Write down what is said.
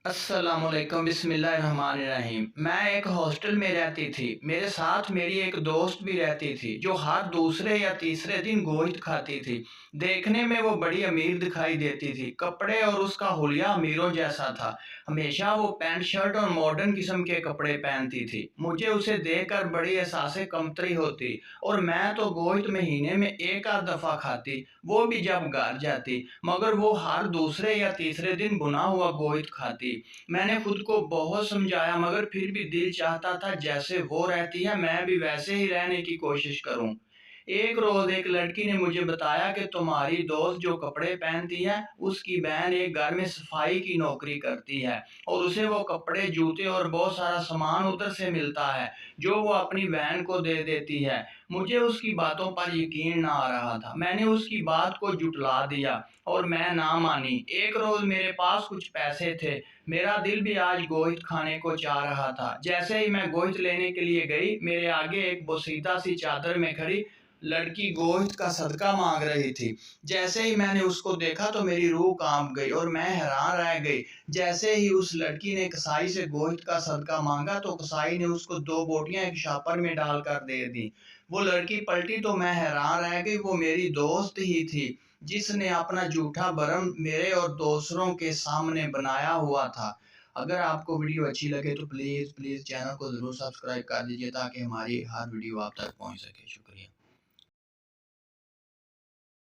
अस्सलामुअलैकुम बिस्मिल्लाहिर्रहमानिर्रहीम। मैं एक हॉस्टल में रहती थी। मेरे साथ मेरी एक दोस्त भी रहती थी जो हर दूसरे या तीसरे दिन गोश्त खाती थी। देखने में वो बड़ी अमीर दिखाई देती थी। कपड़े और उसका हुलिया अमीरों जैसा था। हमेशा वो पैंट शर्ट और मॉडर्न किस्म के कपड़े पहनती थी। मुझे उसे देखकर बड़ी एहसास कमतरी होती और मैं तो गोश्त महीने में एक आध दफ़ा खाती, वो भी जब घर जाती। मगर वो हर दूसरे या तीसरे दिन भुना हुआ गोश्त खाती। मैंने खुद को बहुत समझाया मगर फिर भी दिल चाहता था जैसे वो रहती है मैं भी वैसे ही रहने की कोशिश करूं। एक रोज एक लड़की ने मुझे बताया कि तुम्हारी दोस्त जो कपड़े पहनती है उसकी बहन एक घर में सफाई की नौकरी करती है और उसे वो कपड़े जूते और बहुत सारा सामान उधर से मिलता है जो वो अपनी बहन को दे देती है। मुझे उसकी बातों पर यकीन ना आ रहा था। मैंने उसकी बात को जुटला दिया और मैं ना मानी। एक रोज मेरे पास कुछ पैसे थे। मेरा दिल भी आज गोश्त खाने को चाह रहा था। जैसे ही मैं गोश्त लेने के लिए गई, मेरे आगे एक बोसीता सी चादर में खड़ी लड़की गोश्त का सदका मांग रही थी। जैसे ही मैंने उसको देखा तो मेरी रूह कांप गई और मैं हैरान रह गई। जैसे ही उस लड़की ने कसाई से गोश्त का सदका मांगा तो कसाई ने उसको 2 बोटियां एक शापर में डालकर दे दी। वो लड़की पलटी तो मैं हैरान रह गई। वो मेरी दोस्त ही थी जिसने अपना झूठा भरम मेरे और दूसरों के सामने बनाया हुआ था। अगर आपको वीडियो अच्छी लगे तो प्लीज़ प्लीज़ चैनल को ज़रूर सब्सक्राइब कर दीजिए ताकि हमारी हर वीडियो आप तक पहुंच सके। शुक्रिया।